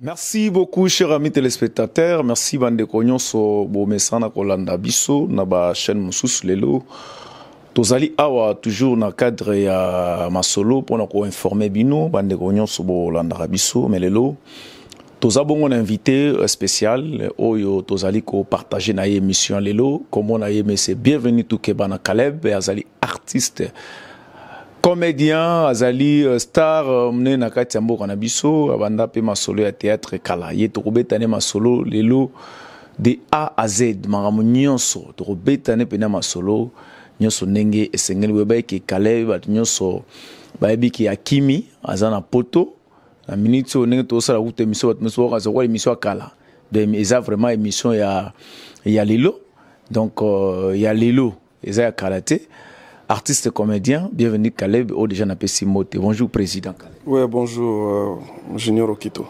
Merci beaucoup, chers amis téléspectateurs. Merci, Bande Kognon, so Bomesana Kolanda Bisso, Naba chaîne Moussous Lelo. Tozali Awa, toujours dans le cadre ya Masolo, pour nous informer Bino, Bande Kognon, so Bolanda Bisso, mais Lelo. Tozabon un invité spécial, Oyo Tozali ko partager na émission Lelo. Comme on a aimé, c'est bienvenue tout Kebana Caleb, et Azali artiste. Comédien, Azali star, mne na kati ambo kana biso, abanda pe masolo ya théâtre kala. Ye to robetane masolo lelo de A à Z, maramu nyonso. To robetane pe na masolo nyonso nenge esengeli weba ke kale bat nyonso baebi ki akimi azana poto. Na minute nenge to sala route émission bat meso ka zo émission kala. De eza vraiment émission ya lelo. Donc ya lelo, eza ya kalate. Artiste comédien, bienvenue Caleb, au déjà n'a pas Simote. Bonjour président Caleb. Oui, bonjour Junior Okito.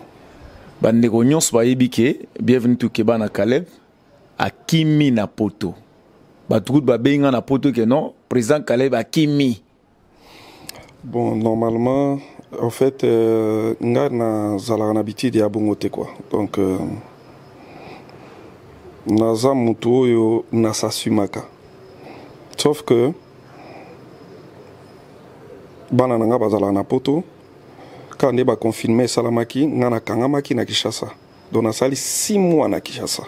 Bande Kognon Soyebike, bienvenue tout Kebana Caleb, à Kimi na poto. Batout ba benga na poto que non, président Caleb à Kimi. Bon, normalement, en fait, nga na zala na habitude ya bongote quoi. Donc naza mutu oyo nasasumaka. Sauf que bana nanga bazala na poto quand on ba confirmer salamaki ngana kangamaki na Kinshasa donc nasali 6 mois na Kinshasa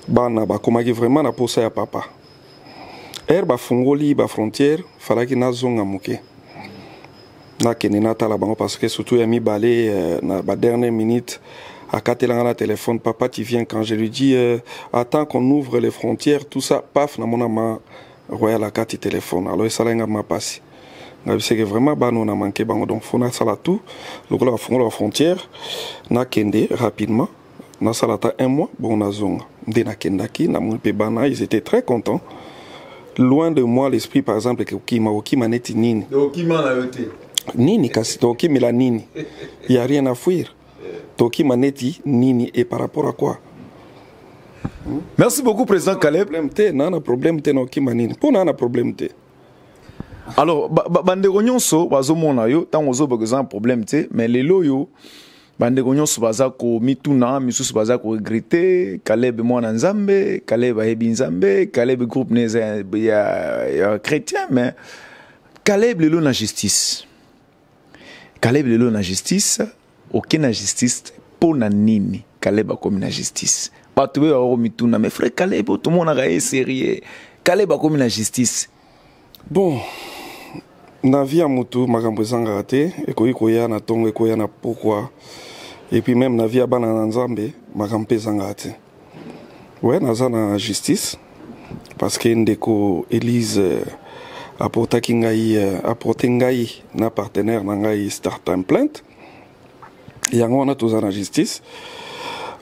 bana ba komaki vraiment na posa ya papa ba fungoli ba frontière falaki na zonga muke na kenena tala bango parce que surtout ya mi balé na ba dernière minute à katelanga na téléphone papa tu viens quand je lui dis attends qu'on ouvre les frontières tout ça paf na mona ma Royal Akati téléphone. Alors, ça l'a m'a passé. C'est que vraiment, on a manqué. Donc, on a ça tout. Donc, on a fait la frontière. On a kende rapidement. On a ça 1 mois. Bon, on a zong. Ils étaient très contents. Loin de moi, l'esprit, par exemple, que Okima neti nini. Okima na yote. Nini, kasi Okima la nini. Il n'y a rien à fuir. Okima neti nini. Et par rapport à quoi? Merci beaucoup, président Caleb. Non, problème, non, qui manine. Pour un problème. Alors, bande Kognon bazo mona yo, tant ozo bagazan problème mais les loyo, bande Kognon baza ko mituna, misus baza ko regretter, Caleb moi na Nzambe, Caleb a hebi Nzambe, Caleb groupe neza ya chrétien, mais Caleb lelo na justice. Caleb lelo na justice, aucune justice pour na nini, Caleb a comme na justice. Pas tout mituna, mais frère Caleb, tout le monde a sérieux. Caleb a comme la justice. Bon, na vie à mutu, makambo zanga raté, et koya na tongo, et koya na pourquoi. Et puis même na vie à bana Nzambe, makambo zanga raté. Ouais, na justice, parce que ndeko Elise apporta ngai na partenaire na ngai start time plainte. Yango on a tous en justice.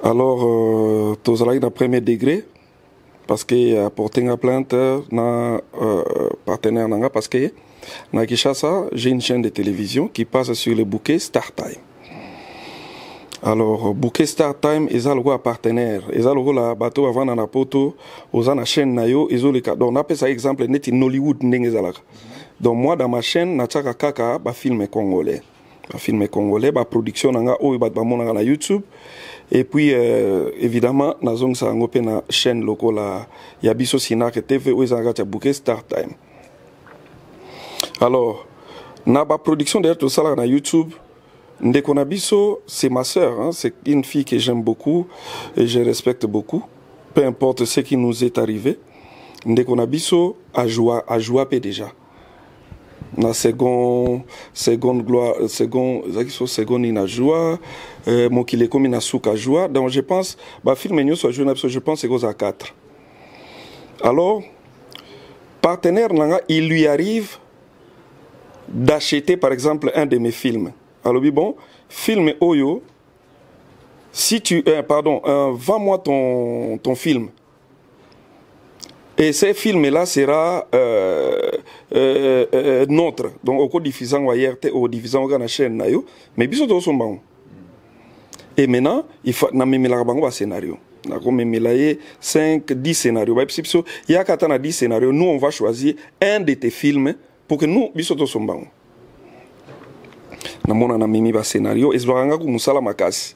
Alors, tous à premier degré, parce que apporter une plainte na partenaire nanga parce que na Kinshasa, j'ai une chaîne de télévision qui passe sur le bouquet Star Time. Alors, bouquet Star Time, ils ont le partenaire, ils ont le la bateau avant na poto, aux na chaîne na yo, ils ont le cas. Donc, on appelle ça exemple net in Hollywood n'engezalaka. Donc moi dans ma chaîne, na tchaka kaka ba film congolais. Ba film congolais, ba production nanga o ba mona na YouTube. Et puis, évidemment, nous avons une chaîne locale, Yabiso Sinak TV, où ils ont bouquet Star Time. Alors, na ba production derrière tout ça là, na YouTube, Ndekonabiso, c'est ma sœur, hein, c'est une fille que j'aime beaucoup et je respecte beaucoup. Peu importe ce qui nous est arrivé, Ndekonabiso a joué déjà. Na seconde gloire seconde ina joie mokile komi na suka joie donc je pense ba film nyo so joué je pense c'est cause à 4 alors partenaire nanga il lui arrive d'acheter par exemple un de mes films alors bon film oyo si tu vends-moi ton film. Et ce film-là sera notre. Donc, au cours diffusant au diffusant la chaîne, mais bien sûr, son et maintenant, il faut un scénario. Nous avons 5, 10 scénarios. Il y a 10 scénarios. Nous, on va choisir un de tes films pour que nous, bien sûr, son namona na mimi ba scénario ezwanga ku musala makasi.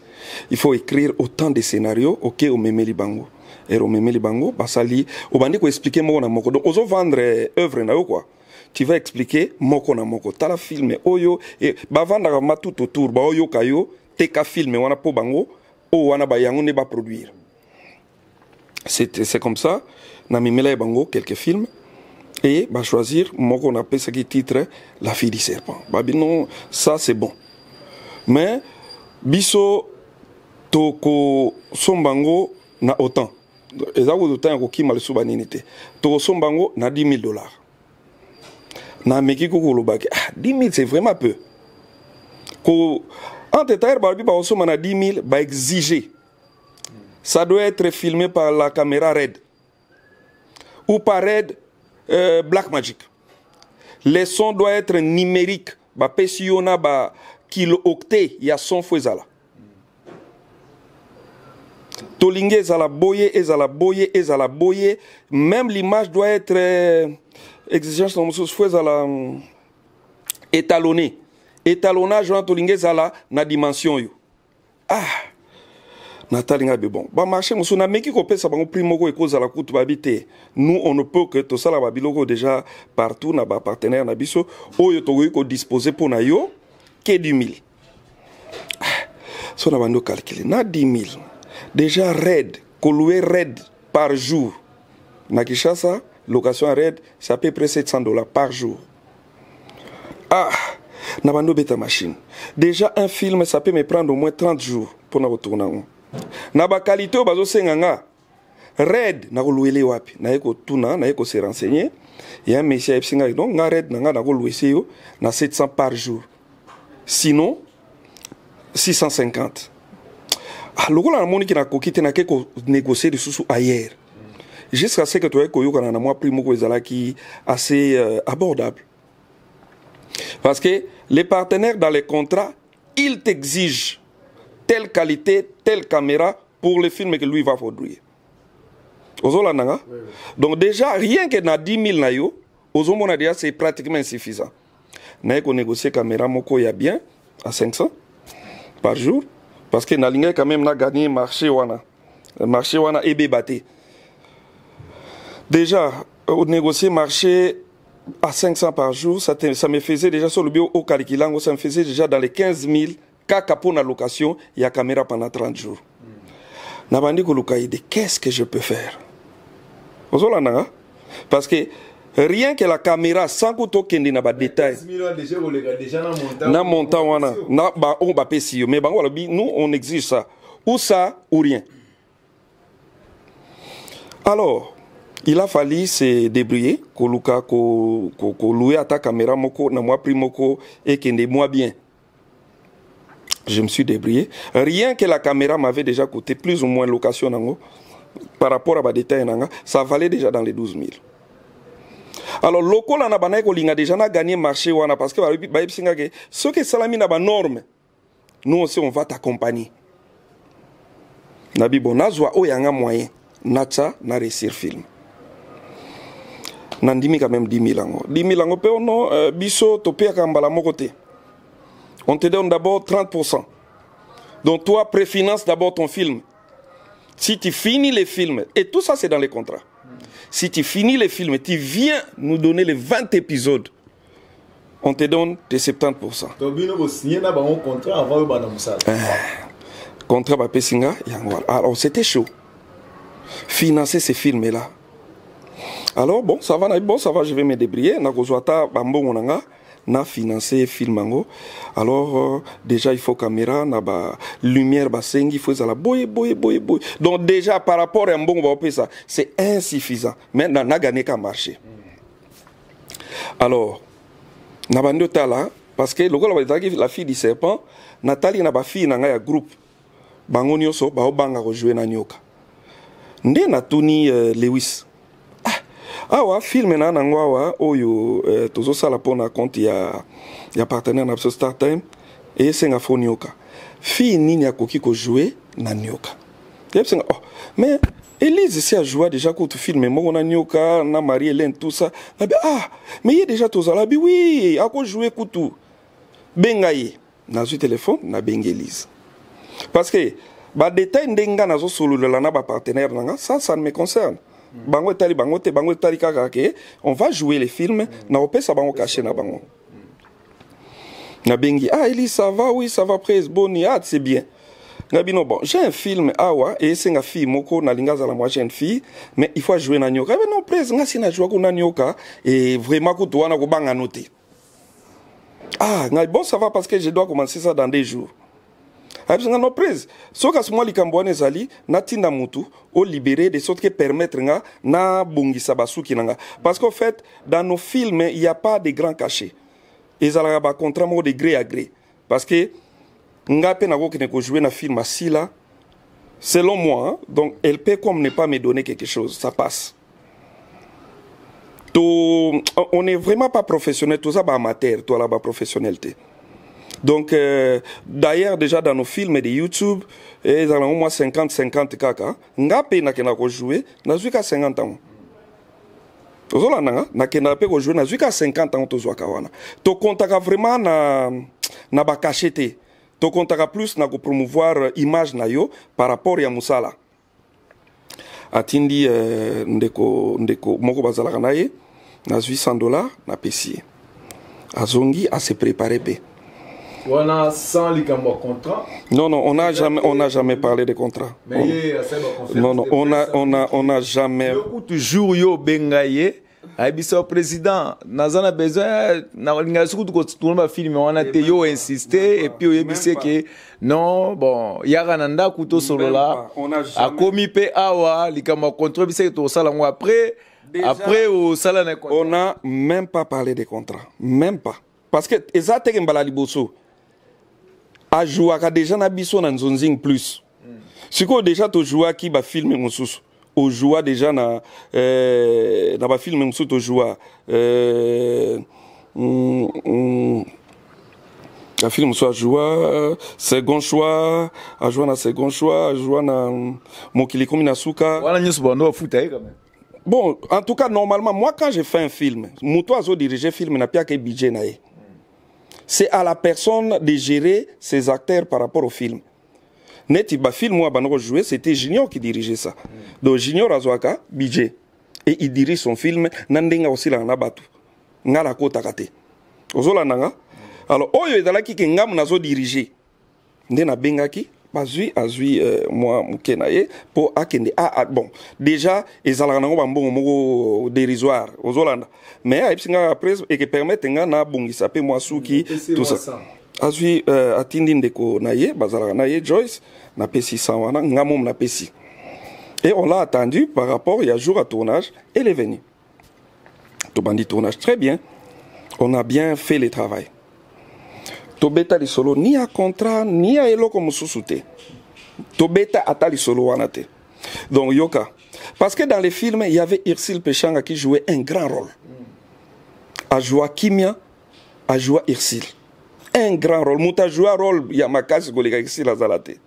Il faut écrire autant de scénarios OK au memeli bango. Et au memeli bango basali obandi ko expliquer moko na moko. Donc ozo vendre œuvre na yo quoi. Tu vas expliquer moko na moko. Tala filme oyo et ba vendre ma tout autour ba oyo kayo teka filme wana po bango o wana ba yango ne ba produire. C'est comme ça. Na mimela bango quelques films. Et bah choisir, moi qu'on appelle ce qui titre La fille du serpent. Bah non, ça c'est bon. Mais biso toko sombango na autant. Et ça vous autant ko kima le subaninité. Toko sombango na $10,000. Na meki ko lobaki 10 000 c'est vraiment peu. Ko en détail ba ba somba na 10 000 ba exiger. Ça doit être filmé par la caméra RED ou par RED Blackmagic. Les sons doivent être numériques. Ba pesiona ba kilo octet ya son fezala. Tolingue ezala boye ezala boye ezala boye. Même l'image doit être exigence dans musus fezala étalonné. Étalonnage dans tolingue ezala na dimension yo. Ah. Natalinga bon. Ba marché musu na meki ko pesa bango primo ko ekoza la kutu babité. Nous on ne peut que to sala babiloko déjà partout na ba partenaire na biso oyo to ko disposer pour na yo que 10 000. So na bando calculer na 10 000. Déjà RED, ko louer RED par jour. Na Kinshasa, location RED, c'est à peu près $700 par jour. Ah, na bando beta machine. Déjà un film ça peut me prendre au moins 30 jours pour na retourner. Na ba qualité bazo senganga RED na ko louer wapi na eko tuna na eko se renseigner il y a un monsieur epsinga donc nga RED na ko louer yo na 700 par jour sinon 650 ah lokola na moni ki na kokite na ko négocier de sous ailleurs jusqu'à ce que tu eko yoka na moi primo ko ezalaki assez abordable parce que les partenaires dans les contrats ils t'exigent telle qualité, telle caméra pour le film que lui va produire. Donc déjà, rien que na 10 000 na yo, c'est pratiquement insuffisant. Na ko négocier caméra moko ya bien à 500 par jour parce que na linga quand même na gagné marché wana ebe baté. Déjà négocier marché à 500 par jour, ça me faisait déjà sur le bio au calculant, ça me faisait déjà dans les 15 000 Kaka pour la location, il y a caméra pendant 30 jours. Nabandi ko lukaide, qu'est-ce que je peux faire? Parce que rien que la caméra sans que tu aies des détails. Na montant wana, na ba on ba pesio, mais nous on exige ça. Ou ça ou rien. Alors, il a fallu se débrouiller, ko luka ko louer à ta caméra moko na moi primoko et kende moi bien. Je me suis débrouillé. Rien que la caméra m'avait déjà coûté plus ou moins location nango, par rapport à ma détail nanga, ça valait déjà dans les 12 000. Alors, local na banay ko linga déjà na gagné marché wana parce que ba singa ke ce que salami na ba norme. Nous aussi on va t'accompagner. Nabi bonazwa o yanga moyen natsa na réussir film. Nandimi quand même 10 000 ango. 10 000 ango pe ono biso topia kambala moko te. On te donne d'abord 30%. Donc toi, préfinance d'abord ton film. Si tu finis les films, et tout ça c'est dans les contrats. Si tu finis les films, tu viens nous donner les 20 épisodes, on te donne tes 70%. Contrat Bapesinga, alors c'était chaud. Financer ces films-là. Alors bon, ça va, je vais me débrouiller. Na financer filmango. Alors déjà il faut caméra, na ba lumière basengi, il faut ça la boy. Donc déjà par rapport à un bon ça, c'est insuffisant. Mais na gagné qu'à marcher. Alors na bando tala parce que la fille du serpent, Nathalie na ba fille na ya groupe. Bango nyoso ba obanga ko jouer na nyoka. Nde na tuni Lewis. Awa film na ngwa oyo tozo sala pona compte ya partenaire na Star Time et senga fonioka fi nini akoki ko jouer na nyoka yepsenga oh mais Elise c'est a joué déjà quand tu filmes mo na nyoka na Marie Hélène tout ça ah mais il est déjà tozala bi oui ako jouer kutu bengaye nazwi téléphone na bengi Elise parce que ba détail ndenga nazo solo la na ba partenaire nanga ça ne me concerne bango tali bango te bango tali kaka ke on va jouer les films na opesa bango caché na bango na bengi Elise ça va oui ça va presse boni c'est bien Ngabino bon j'ai un film awa et c'est une fille moko na lingaza la moi j'ai une fille mais il faut jouer na nyoka mais non presse nga sina jouer ko na nyoka et vraiment ko to wana ko banga noter bon ça va parce que je dois commencer ça dans des jours non prise soka suma likambwane zali natinda mutu au libérer de sorte que permettre nga na bongisa basuki nanga parce qu'en fait dans nos films il y a pas de grands cachets et ça la ba contrat mo de gré à gré parce que nga pe na ko ne ko jouer na film assis là selon moi hein, donc elle peut comme ne pas me donner quelque chose ça passe on n'est vraiment pas professionnel tout ça ba amateur toi là ba professionnalité donc d'ailleurs déjà dans nos films de YouTube ils ont au moins 50 kaka nga pe na kena ko jouer na zuka 50 ans tozola nanga na kena pe ko jouer na zuka 50 ans to zwa kawana to contaka vraiment na ba cachete to contaka plus na ko promouvoir image na yo par rapport ya musala atindi ndeko moko bazalaka na ye na $800 na pesi azongi à se préparer pe on a sans les contrat. Non, on n'a jamais parlé de contrat. Mais non, on a jamais. Toujours yo bengaye. Abiso président, nazana besoin na lingasu ko tourner film on a te yo insister et puis yebise que non bon yaka nanda kuto solo là a commis pe awa likama contrat bise to sala ngo après au sala na contrat. On n'a même pas parlé de contrat, même pas parce que ezate mbala liboso a joué déjà na biso na nzonzing plus. Si ko déjà to jouer qui ba filmer mususu. O jouer déjà na ba filmer mususu to jouer la film soit jouer second choix, a jouer na second choix, a jouer na mokili komi na suka. Wala nyusu bondo futa quand même. Bon, en tout cas normalement moi quand je fais un film, muto azo diriger film na pia ke budget na ye. C'est à la personne de gérer ses acteurs par rapport au film. Neti ba film moi banoko jouer, c'était Junior qui dirigeait ça. Donc Junior azwaka budget et il dirige son film nandenga aussi la na batu. Ngala ko takate. Ozola nanga. Alors oyo ezalaki ke ngam nazo diriger. Ndena bengaki azui moi mukenaye pour akende bon déjà ezalaka nango bambongo moko dérisoire ozolanda mais aipsinga après et que permettre nga na bongisa pe moi suki tout ça azui atindi ndeko naye bazalaka naye Joyce na pesi 100 wana ngamom na pesi et on l'a attendu par rapport il y a jour à tournage elle est venue to bandi tournage très bien on a bien fait le travail Tobeta li solo ni a contrat ni a eloko mususu te. Tobeta atali solo wana te. Donc yoka parce que dans les films il y avait Irsil Pechanga qui jouait un grand rôle. A joué Kimia, a joué Irsil. Un grand rôle. Muta joué un rôle Yamakasi Golega Irsil Azalate.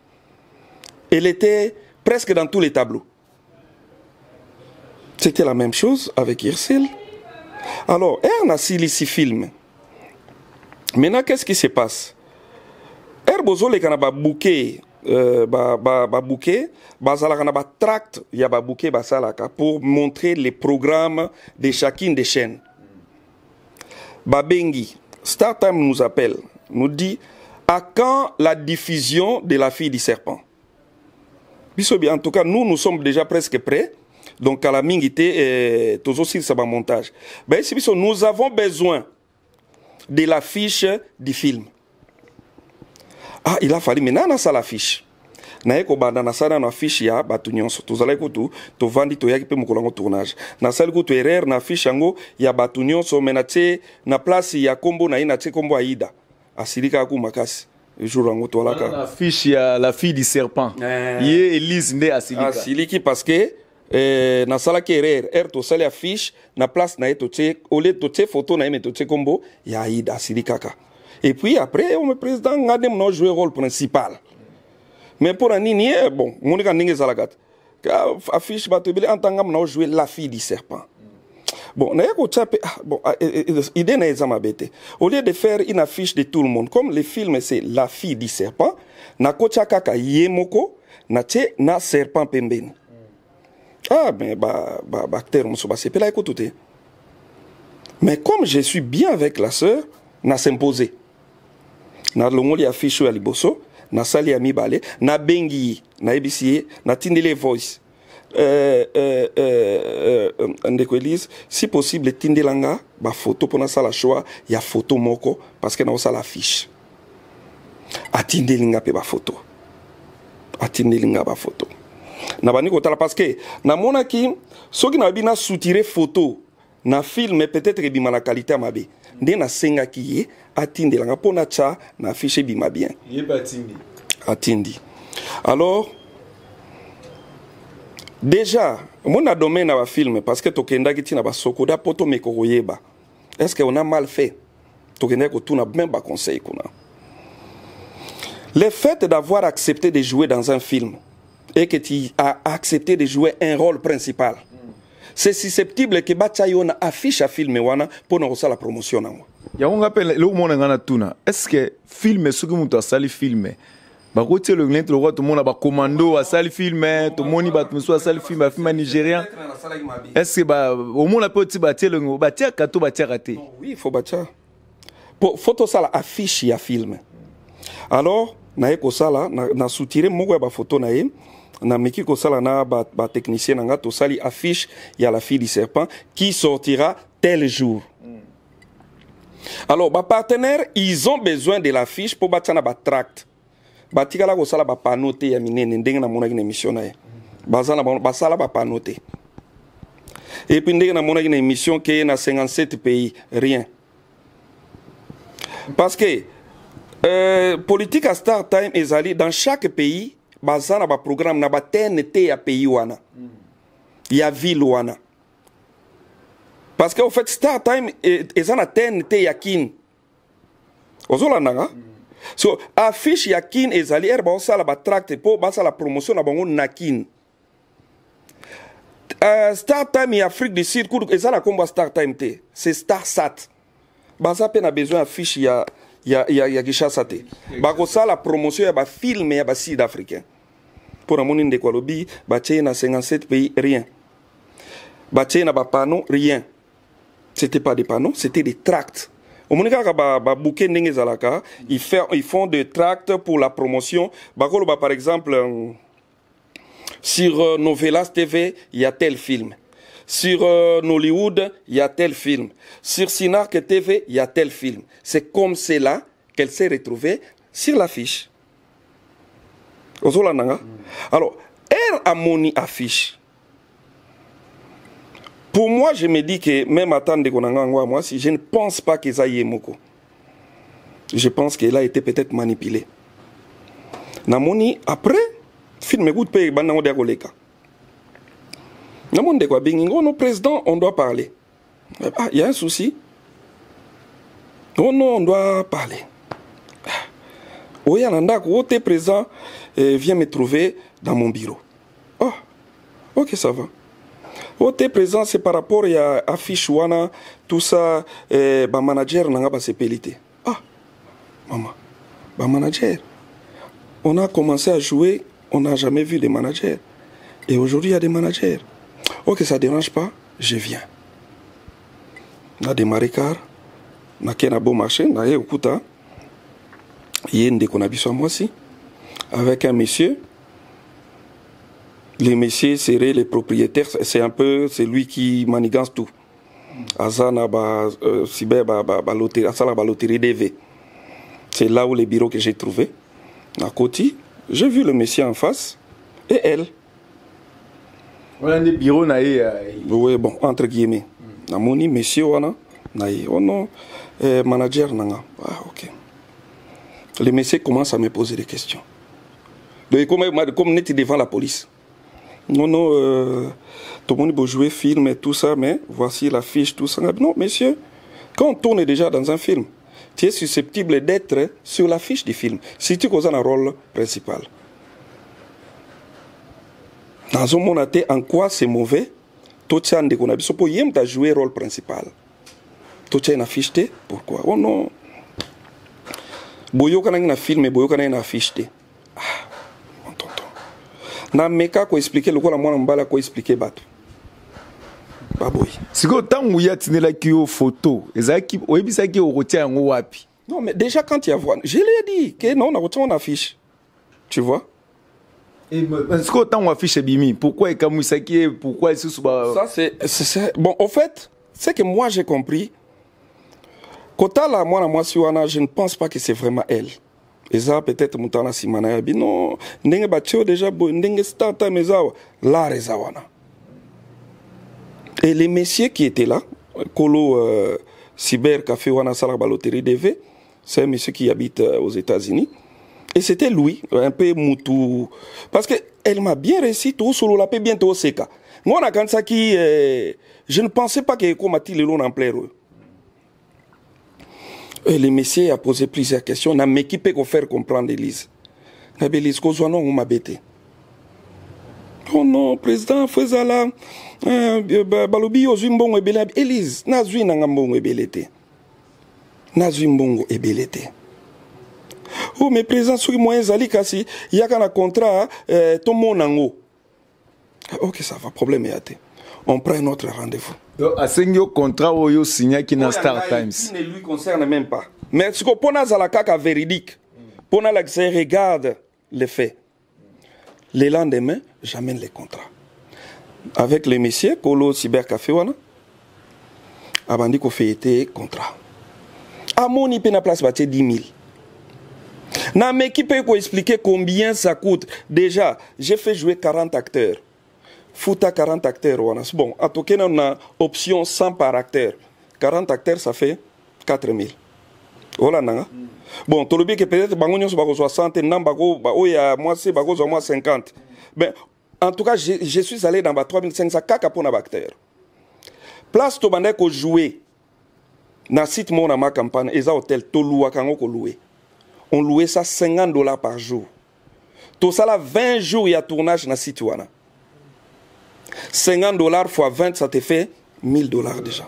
Elle était presque dans tous les tableaux. C'était la même chose avec Irsil. Alors, on a sili si film. Maintenant, qu'est-ce qui se passe? Herbozo le kana ba bouquet, bouquet, bazala ba tract, ya ba bouquet basalaka pour montrer les programmes de chacune des chaînes. Babengi, Star Time nous appelle, nous dit à quand la diffusion de La Fille du Serpent? En tout cas, nous sommes déjà presque prêts. Donc, à la mingité, tous aussi, ça va montage. Ben, nous avons besoin de l'affiche du film. Il a fallu maintenant ça l'affiche. Na eko banda na sala na affiche ya batu nyonso. Tozala ekutu to vandi to yaki pe mukolango tournage. Na sala ekutu erreur na affiche yango ya batu nyonso menate na place ya kombo na ina te kombo aida. Asilika ku makasi. Jour yango to alaka. Na affiche ya La Fille du Serpent. Ye Elise nde asilika. Asiliki parce que na sala ki erreur to sala affiche na place na eto te ole to te photo na ime to te kombo ya aida asilika ka. Et puis après on me président ngade mon jouer rôle principal. Mais pour un nini, bon, mon gars n'est pas la affiche batubile en tant que jouer La Fille du Serpent. Bon, idée n'est pas bête. Au lieu de faire une affiche de tout le monde, comme le film c'est La fille du serpent, na kocha kaka yemoko, na tche na serpent pembeni. Ah, mais acteur, c'est pas là écoutez. Mais comme je suis bien avec la sœur, na s'imposer. Na longoli affiche à liboso, na sali ami balé, na bengi, na ebisiye, na tindele voice. Si possible tindelanga ba photo pour na sala choix ya photo moko parce que na sala affiche. A tindelinga pe ba photo. A tindelinga ba photo. Na bani kotala parce que na mona ki soki na bina soutirer photo na film peut-être que bima la qualité mabe nde na senga ki ye atindelanga pona cha na affiche bima bien ye ba tindi atindi. Alors déjà mon a domaine na film parce que tokenda ki tina ba sokoda poto meko yeba est-ce que on a mal fait tokenda ko tuna même ba conseil kuna. Le fait d'avoir accepté de jouer dans un film et que tu as accepté de jouer un rôle principal, c'est susceptible que Batayona affiche à film wana pour nous la promotion. Il y a un rappel, le monde ngana tuna. Est-ce que film ce que muta sali film ba côté le glint le roi tout monde ba commando à sali film tout monde ba tout soit sali film film nigérien. Est-ce que ba au monde peut ti batia le batia kato batia raté. Oui, il faut batia. Pour photo ça la affiche ya film. Alors na eko sala na soutirer moko ba photo na ye. Na meki ko sala na ba technicien na to sali affiche il y a La fille du serpent qui sortira tel jour. Alors ba partenaires ils ont besoin de l'affiche pour batana ba tract. Ba tikala ko sala ba panoter ya minene ndenge na mona ki émission na ye. Bazana ba sala ba panoter. Et puis ndenge na mona ki émission qui est na 57 pays rien. Parce que politique à Star Time ezali dans chaque pays bazana ba programme na ba TNT ya pays wana ya ville wana parce que au fait Star Time ezana TNT ya kin ozola nanga so affiche ya kin ezali ba osala ba tract po basa la promotion na bango na kin Star Time ya Afrique du Sud ezala komba Star Time te c'est Starsat baza pe na besoin affiche ya Kishasa te bako sala promotion ya ba film ya ba sud africain pour amoni de Kolobi batie na 57 pays rien batie na ba panneau rien c'était pas des panneaux c'était des tracts au monika ka ba bouquet ndenge zalaka ils font des tracts pour la promotion bako ba par exemple sur Novelas TV il y a tel film. Sur Nollywood, il y a tel film. Sur Sinark TV, il y a tel film. C'est comme cela qu'elle s'est retrouvée sur l'affiche. Alors, elle a mon affiche. Pour moi, je me dis que même attendre moi, si je ne pense pas que ça y est moko. Je pense qu'elle a été peut-être manipulée. Namoni après, film écoute paye banango de koleka. Nos président, on doit parler. Ah, il y a un souci. Oh non, on doit parler. Oui, tes président vient me trouver dans mon bureau. Oh, ok, ça va. Oh, tes présent, c'est par rapport à affiche wana, tout ça, bah manager n'a pas sepélité. Ah, maman, bah manager. On a commencé à jouer, on n'a jamais vu de manager. Et aujourd'hui, il y a des managers. Ok, ça ne dérange pas, je viens. On a démarré car, on a un beau marché, on a eu un il y a une déconnabition à moi aussi, avec un monsieur. Le monsieur serait le propriétaire, c'est un peu, c'est lui qui manigance tout. Azana ba cyber ba loterie DV. C'est là où les bureaux que j'ai trouvé. À côté, j'ai vu le monsieur en face et elle. On a des bureaux oui, bon, entre guillemets. Namoni, monsieur, wana, naïe. Oh non, manager, nanga. Ah, ok. Le monsieur commence à me poser des questions. Donc, comme on était devant la police. Non, tout le monde peut jouer film et tout ça, mais voici la fiche, tout ça. Non, monsieur, quand on tourne déjà dans un film, tu es susceptible d'être sur la fiche du film, si tu causes un rôle principal. Dans un monde en quoi c'est mauvais Totia ndeko na biso po yem ta jouer rôle principal. Totia une affiche te, pourquoi? Oh non. Boyo kana na film et boyo kana na affiche te. Ah, mon tonton. Na meka ko expliquer le ko la mwana mbala ko expliquer bato. Baboy. Siko tangu ya tinela ki yo photo, ezaki oyebisa ki okotia yango wapi? Non mais déjà quand il y a voix, je l'ai dit que non on a retiré une affiche. Tu vois? Siko tangu affiche bimi, pourquoi ekamusaki pourquoi c'est ça c'est bon en fait, c'est que moi j'ai compris Kota la moi siwana, je ne pense pas que c'est vraiment elle. Et ça peut-être mutana simana yabi non, ndenge batio déjà ndenge stata mezawa la rezawana. Et les messieurs qui étaient là, Kolo Cyber Café Wana Salah Baloterie DV, c'est un monsieur qui habite aux États-Unis. Et c'était lui, un peu moutou. Parce qu'elle m'a bien réussi, tout solo la paix bientôt au Seka. Moi, on a quand ça qui. Je ne pensais pas qu'il y ait le long en plein. Et le monsieur a posé plusieurs questions. On a m'équipé pour faire comprendre Élise. Élise, qu'on soit non, on m'a bêté. Oh non, président, Fezala, Balobi, Ozumbongo et Belé. Élise, Nazui Nangambongo et Belete. Nazui Mbongo et Belete. Oh, mais président, sur moi, Zali Kassi, il y a un contrat, ton monango. Ok, ça va, problème est athée. On prend un autre rendez-vous. A signé contrat où il signé qui n'a Star Times. Il ne lui concerne même pas. Mais ce qu'on a la caca véridique, pour la regarde les faits. Le lendemain, j'amène les contrats. Avec les messieurs, Kolo Cyber Café Wana, Abandi ko fait été contrat. À mon IP na place bâti 10 000. Na m'équipe pour expliquer combien ça coûte. Déjà, j'ai fait jouer 40 acteurs. Fouta 40 acteurs. Bon, à tout cas, on a option 100 par acteur. 40 acteurs, ça fait 4 000. Voilà, nanga. Bon, tu le dis que peut-être que 60, moi c'est 50. Mais en tout cas, je suis allé dans 3500 kaka pour un acteur. Place to bande ko jouer. Na site mon ma campagne, et ça hôtel Tolua kango ko louer. On louait ça $50 par jour. Tout ça là 20 jours il y a tournage dans site wana. $50 fois 20 ça te fait $1000 déjà.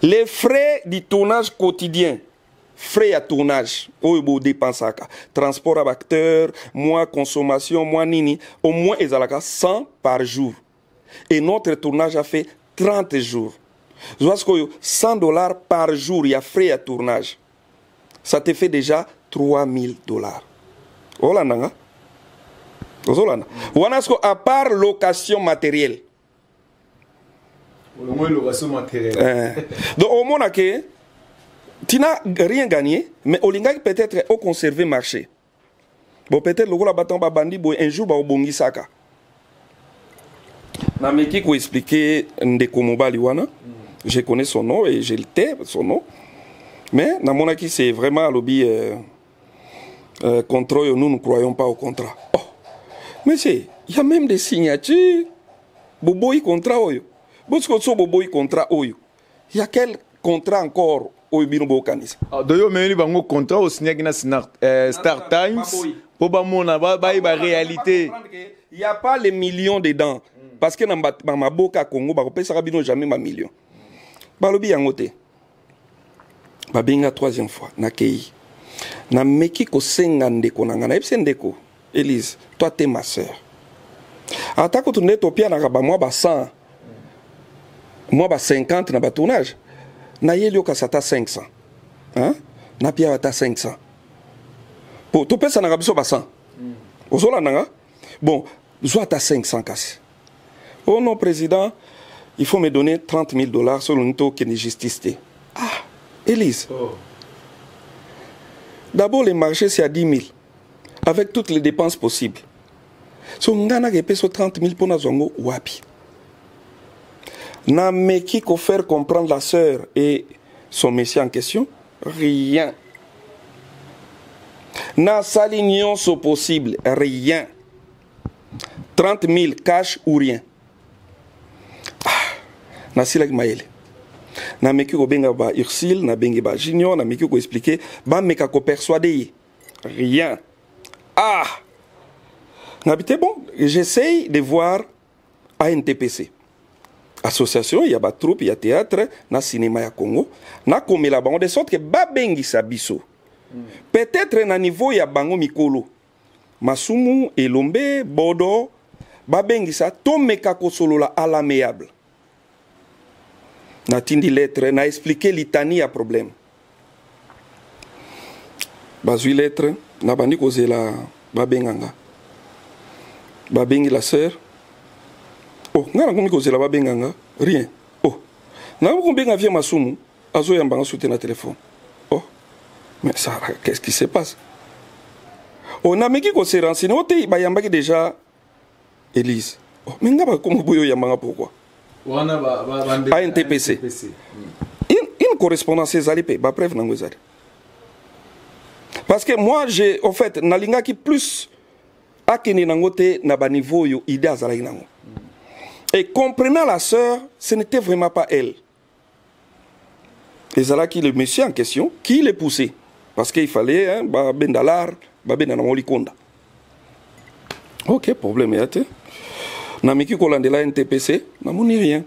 Les frais du tournage quotidien, frais à tournage, dépenses transport à acteur, moins consommation, moins nini, au moins ils ont 100 par jour. Et notre tournage a fait 30 jours. $100 par jour, il y a frais à tournage. Ça te fait déjà $3000. Voilà, à part location matérielle. Au moins location matérielle. Donc au moins que tu n'as rien gagné, mais au linga peut-être au conserver marché. Bon peut-être le bâton bandi un jour au bongi saka. Na meki ko expliquer Ndeko Mobali wana. Je connais son nom et je le tais son nom. Mais dans mon acquis c'est vraiment à lobby contrôle, nous ne croyons pas au contrat. Oh, mais il y a même des signatures. Boboy contrat oyo. Il y a quel contrat encore au Binombo Canis? Doyo meni bango contrat au signé na Star Times. Pour bamona ba réalité. Il n'y a pas les millions dedans parce que dans ma boka Congo ba kopesa kabino jamais ma million. Balobi yangote. Ba benga troisième fois na kei. Na meki ko senga ndeko na ngana epse ndeko. Élise, toi t'es ma sœur. Atako tu netopia na ba moi ba 100. Moi, 50 dans le tournage. Na yelio kasata 500. Hein? Na pia wata 500. Pour tout ça na gabiso 100. Ozola nanga. Bon, zo ata 500 kasi. Oh non, président, il faut me donner $30,000 sur le taux qui est justice. Ah, Élise. Oh. D'abord, le marché, c'est à 10 000. Avec toutes les dépenses possibles. So, ngana gepe so 30 000 pour na zongo wapi. Na meki ko faire comprendre la sœur et son monsieur en question, rien. Na salignon so possible, rien. 30 000 cash ou rien. Ah, na silak maele. Na meki ko benga ba Ursule, na benga ba Junior, na meki ko expliquer, ba meka ko persuader. Rien. Ah! N'habitez bon, j'essaye de voir ANTPC. Association, il y a des troupes, il y a théâtre, na cinéma ya Congo, na komela bango de sorte que babengi sabiso. Peut-être na niveau ya bango mikolo. Masumu, Elombe, Bodo, babengi sa to meka kosolola à l'amiable. Na tindi lettre, na expliqué litanie à problème. Bazui lettre, na bandi kozela babenganga. Babengi la sœur. Oh, ngana komi kozela babenganga, rien. Oh, na kobenga via Masumu, azo yambanga soutenir na téléphone. Oh, mais ça, qu'est-ce qui se passe? Oh, na meki ko se renseigner, o te bayambaki déjà Élise. Oh, mais ngaba komo boyo yambanga pourquoi? ANTPC. Une correspondance ezali ba preuve nango ezali. Parce que moi j'ai en fait nalinga ki plus akeni nango te na ba niveau yo idée azalaki nango. Et comprenant la sœur, ce n'était vraiment pas elle. Et c'est là qui le monsieur en question, qui l'a poussé. Parce qu'il fallait, hein, ben dollar, ben dans ok, problème est até. Namiki kolandela NTPC, namoni rien.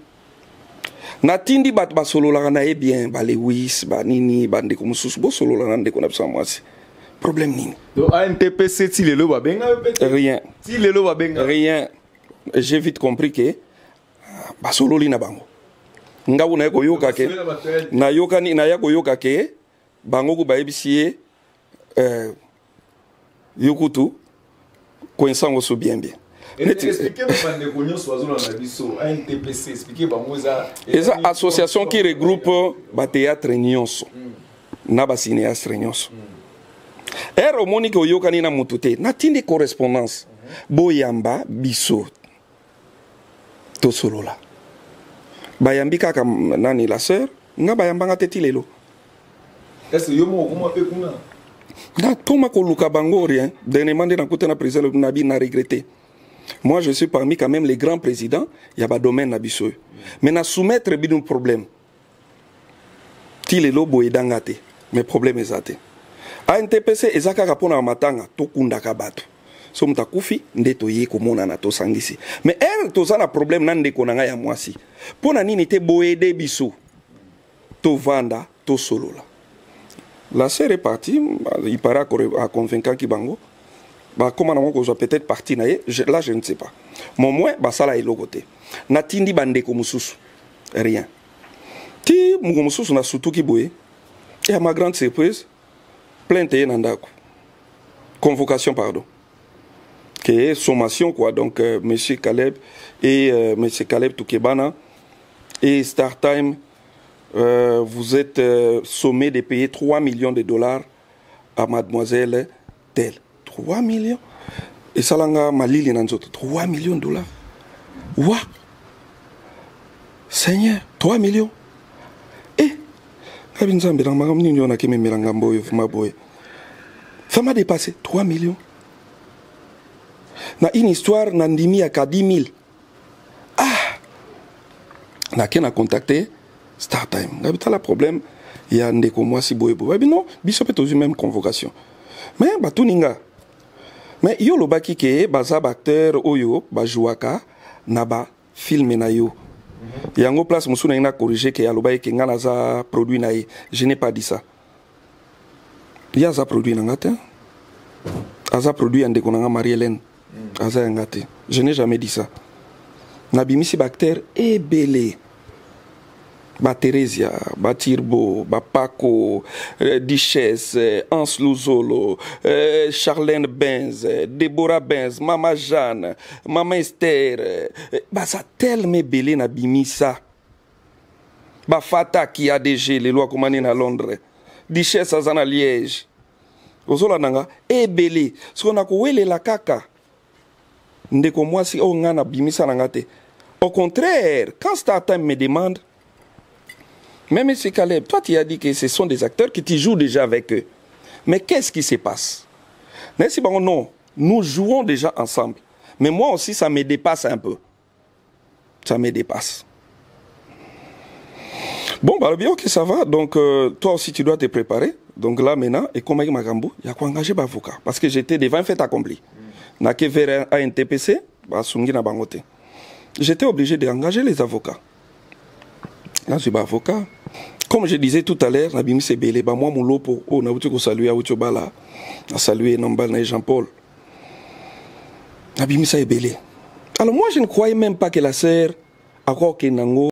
Natindi bat basolo la na e bien, ba Lewis, ba nini, ba ndeko mususu bo solo la ndeko na bisa mwasi. Problème nini. Donc NTPC ti lelo ba benga rien. Ti lelo ba benga rien. J'ai vite compris que basolo li na bango. Ngabu na yako yoka ke na yoka ni na yako yoka ke bango ku baebisie yokutu koinsango so bien bien. Expliquez bande konyo swazolo na biso ANTPC expliquez bango za eza association qui regroupe ba théâtre nyonso na ba cinéaste nyonso. Ero monique oyoka ni na mutute na tindi correspondance boyamba biso to solola bayambi kaka nani la sœur nga bayambanga teti lelo. Est-ce que yo mo comment pe kuna na toma ko luka bango rien dernièrement na côté na président nabi na regretté. Moi je suis parmi quand même les grands présidents, il y a ba domaine na biso. Mais na soumettre bidun problème ti lelo boyedanga te mais problème ezate. ANTPC ezaka kapona matanga to kunda ka bato. So mutakufi nde toye komona na to sangisi. Mais elle toza na problème na ndeko na nga ya mwasi. Pona nini te boyede biso to vanda to solola. La sœur est partie, il paraît à convaincre Kibango. Bah comment on peut peut-être parti na là je ne sais pas. Mon moins bah ça là est logoté. Natindi bande ko mususu. Rien. Ti mugo mususu na sutuki boye. Et à ma grande surprise, plainte nandako. Convocation pardon. Qui est sommation quoi donc monsieur Caleb et monsieur Caleb Toukebana et StarTime vous êtes sommé de payer 3 millions de dollars à mademoiselle telle. 3 millions et ça langa malili nanzoto 3 millions de dollars. Wa Seigneur 3 millions et kabinzambe dans magam ni nyona keme melanga mboyo fuma boy. Ça m'a dépassé 3 millions. Na une histoire nandimi à 10 000. Ah na ken a contacté StarTime. N'habite le problème, il y a un déco moi si boye boye. Non, biso peut aussi même convocation. Mais batuninga. Mais yo lo baki ke baza acteur oyo ba jouaka na ba film na yo. Yango place musuna ina corriger ke aloba ke ngana za produit na ye. Je n'ai pas dit ça. Il y a za produit na ngata. Aza produit ande konanga Marie-Hélène. Aza ngate. Je n'ai jamais dit ça. Na bimisi bacteur e belé. Ba Theresia, ba Tirbo, ba Paco, Duchesse, Hans Luzolo, Charlène Benz, Deborah Benz, Mama Jeanne, Mama Esther, ba ça tellement belé na bimisa. Ba Fata qui a DG, les lois commandées à Londres, Duchesse azana Liège. Ozola nanga, e belé, so na ko wele la kaka. Ndeko moi si o ngana bimisa nangate. Au contraire, quand StarTime me demande mais M. Caleb, toi tu as dit que ce sont des acteurs qui tu joues déjà avec eux. Mais qu'est-ce qui se passe? Non, nous jouons déjà ensemble. Mais moi aussi, ça me dépasse un peu. Ça me dépasse. Bon, bah bien, ok, ça va. Donc, toi aussi, tu dois te préparer. Donc là, maintenant, et comme Magambo, il y a quoi engager l'avocat. Parce que j'étais devant un fait accompli. N'a que vers un NTPC, bah, Sungi na bangote. j'étais obligé d'engager les avocats. Là, je suis avocat. Comme je disais tout à l'heure, Nabimi Sebele, moi, mon lopo, on a voulu saluer à Outubala, à saluer Nambal et Jean-Paul. Nabimi Sebele. Alors, moi, je ne croyais même pas que la sœur a quoi que Nango.